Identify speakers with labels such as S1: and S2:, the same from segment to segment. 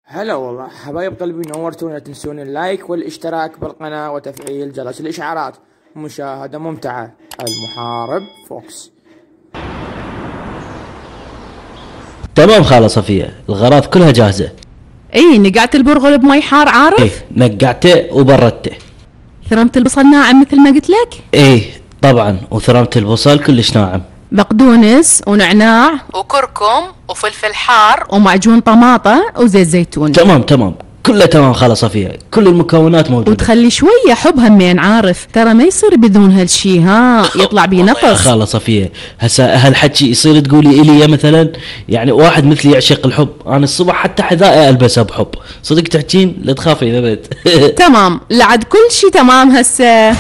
S1: هلا والله حبايب قلبي، نورتونا. لا تنسون اللايك والاشتراك بالقناة وتفعيل جرس الإشعارات. مشاهدة ممتعة. المحارب فوكس.
S2: تمام خالة صفية، الغراض كلها جاهزة.
S3: اي نقعت البرغل بمي حار عارف؟
S2: ايه نقعته وبردته.
S3: ثرمت البصل ناعم مثل ما قلت لك؟
S2: ايه طبعا، وثرمت البصل كلش ناعم.
S3: بقدونس ونعناع وكركم وفلفل حار ومعجون طماطة وزيت زيتون.
S2: تمام كله تمام خالة صفية، كل المكونات موجودة.
S3: وتخلي شوية حب همين عارف، ترى ما يصير بدون هالشي يطلع بيه نفس.
S2: خالة صفية هسا هالحكي يصير تقولي إلي مثلا يعني واحد مثلي يعشق الحب، أنا الصبح حتى حذائي ألبسها بحب، صدق تحكين لا تخافي إذا بد.
S3: تمام، لعد كل شي تمام هسه.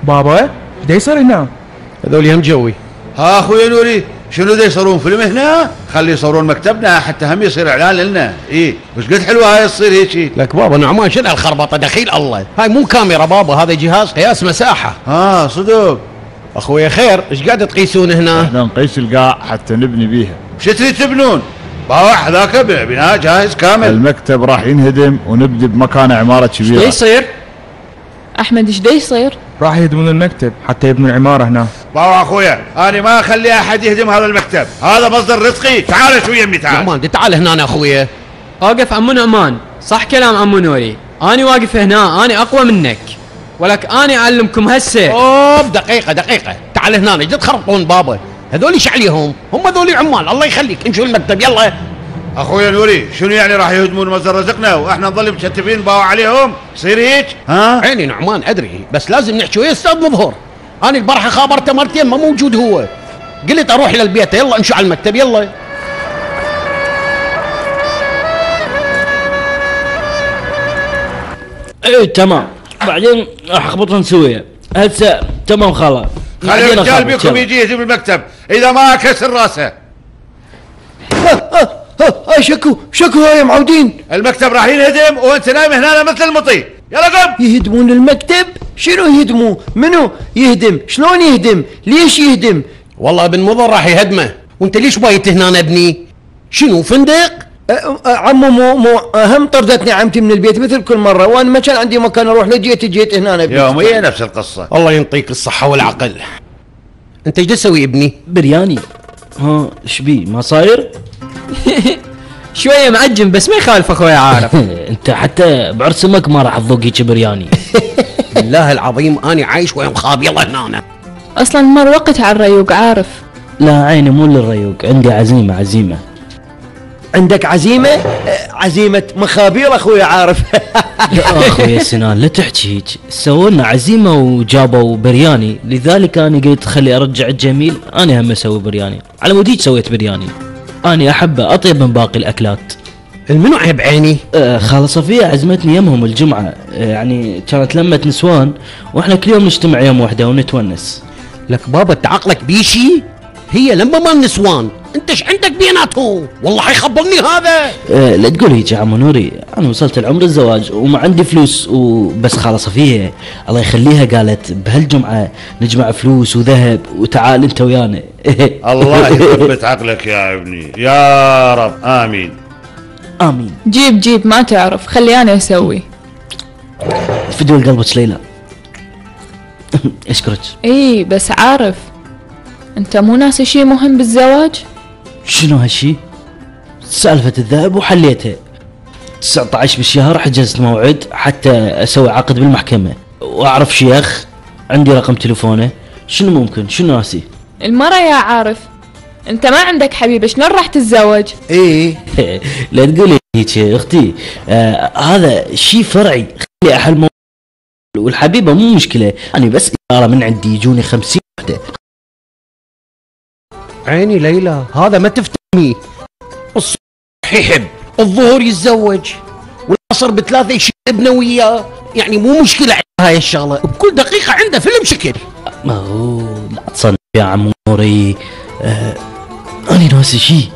S4: بابا دا يصير هنا؟
S5: هذول هم جوي.
S6: ها اخوي نوري، شنو دا يصورون فيلم هنا؟ خلي يصورون مكتبنا حتى هم يصير اعلان لنا. ايه وش قد حلوه هاي تصير هيك.
S5: لك بابا نعمان شنو هالخربطه دخيل الله، هاي مو كاميرا بابا، هذا جهاز قياس مساحه.
S6: صدق
S5: اخويا خير، ايش قاعد تقيسون هنا؟
S7: احنا نقيس القاع حتى نبني بيها.
S6: وش تريد تبنون؟ باوع هذاك بناء جاهز كامل.
S7: المكتب راح ينهدم ونبدي بمكان عماره كبيره.
S8: ايش يصير؟ احمد ايش دا يصير؟
S4: راح يهدمون المكتب حتى يبنوا العماره هنا.
S6: باوع اخويا انا ما اخلي احد يهدم هذا المكتب، هذا مصدر رزقي. تعال شوي يمي تعال.
S5: نعمان تعال هنا أنا اخويا.
S8: اوقف عمو نعمان، صح كلام عمو نوري، انا واقف هنا، انا اقوى منك، ولك انا اعلمكم هسه.
S5: اوب دقيقه تعال هنا، ايش تخربطون بابا؟ هذول ايش عليهم؟ هم ذولي عمال، الله يخليك انشوا المكتب يلا.
S6: اخويا نوري شنو يعني راح يهدمون مصدر رزقنا واحنا نظل مشتفين باوع عليهم؟ يصير هيك؟
S5: عيني نعمان ادري، بس لازم نحكي ويا استاذ مظهر. انا البارحه خابرته مرتين ما موجود هو، قلت اروح الى البيت، يلا امشوا على المكتب يلا.
S2: ايه تمام، بعدين راح اخبطهم سوية. هسه تمام خالة،
S6: خلي الرجال بيكم يجي يهدم المكتب، اذا ما كسر راسه.
S9: شكو هاي معودين.
S6: المكتب راح ينهدم وانت نايم هنا مثل المطي. يلا قم.
S9: يهدمون المكتب؟ شنو يهدموا؟ منو يهدم؟ شلون يهدم؟ ليش يهدم؟
S5: والله ابن مضر راح يهدمه، وانت ليش بايت هنا ابني؟ شنو فندق؟
S9: عمو مو هم طردتني عمتي من البيت مثل كل مره، وانا ما كان عندي مكان اروح له، جيت هنا
S6: يوميا نفس القصه.
S5: الله ينطيك الصحه والعقل. انت ايش تسوي ابني؟
S2: برياني. ها ايش بي ما صاير؟
S8: شويه معجن بس ما يخالف اخويا عارف.
S2: انت حتى بعرس امك ما راح تذوق هيك برياني.
S5: بالله العظيم انا عايش ويا مخاب. يلا هنا
S8: اصلا مر وقت على الريوق عارف.
S2: لا عيني مو للريوق، عندي عزيمه.
S9: عندك عزيمه؟ عزيمه مخابير اخويا عارف.
S2: يا اخويا سنان لا تحكي هيك، سووا لنا عزيمه وجابوا برياني، لذلك انا قلت خلي ارجع الجميل، انا هم اسوي برياني، على مود هيك سويت برياني، انا احبه اطيب من باقي الاكلات.
S5: المنو عيب عيني؟
S2: خالة صفية عزمتني يمهم الجمعة، يعني كانت لمة نسوان واحنا كل يوم نجتمع يوم واحدة ونتونس.
S5: لك بابا انت عقلك بيشي؟ هي لما ما النسوان انت ايش عندك بيناتهم؟ والله حيخبلني هذا.
S2: لا تقول هيك يا عمو نوري، انا وصلت لعمر الزواج وما عندي فلوس وبس. خالة صفية الله يخليها قالت بهالجمعة نجمع فلوس وذهب وتعال انت ويانا.
S6: الله يثبت عقلك يا ابني يا رب، امين.
S8: جيب ما تعرف، خلي انا اسوي.
S2: فدوى قلبك ليلى. اشكرك.
S8: اي بس عارف انت مو ناسي شي مهم بالزواج؟
S2: شنو هالشي؟ سالفة الذهب وحليتها. 19 بالشهر حجزت موعد حتى اسوي عقد بالمحكمة، واعرف شيخ عندي رقم تليفونه. شنو ممكن؟ شنو ناسي؟
S8: المرة يا عارف انت ما عندك حبيبة، شلون راح تتزوج؟
S9: ايه
S2: لا تقولي هيك اختي، هذا شي فرعي، خلي احل والحبيبة مو مشكلة، انا بس ادارة من عندي يجوني 50 وحدة.
S5: عيني ليلى هذا ما تفتهمي، الصبح يحب، الظهر يتزوج، والعصر بثلاثة يشيل ابنه وياه، يعني مو مشكلة هاي الشغلة، بكل دقيقة عنده فيلم شكل.
S2: ما هو لا تصنع يا عموري، انا ناسي شي.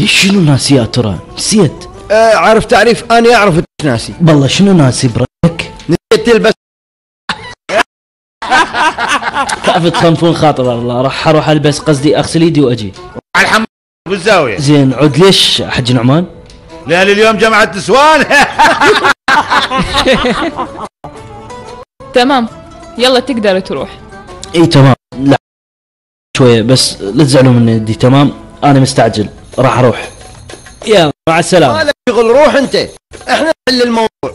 S2: شنو ناسي يا ترى؟ نسيت.
S9: عارف تعريف انا اعرف ناسي.
S2: بالله شنو ناسي برك؟
S9: نسيت تلبس
S2: كيف تخنفون خاطر الله. راح اروح البس، قصدي اغسل ايدي واجي
S6: على الحمام بالزاويه.
S2: زين عود ليش حج نعمان؟
S6: لأن اليوم جمعة نسوان.
S10: تمام، يلا تقدر تروح.
S2: اي تمام. لا شويه بس لا تزعلوا من يدي. تمام انا مستعجل راح اروح. يلا مع السلامه.
S9: هذا شغل، روح انت، احنا نحل الموضوع.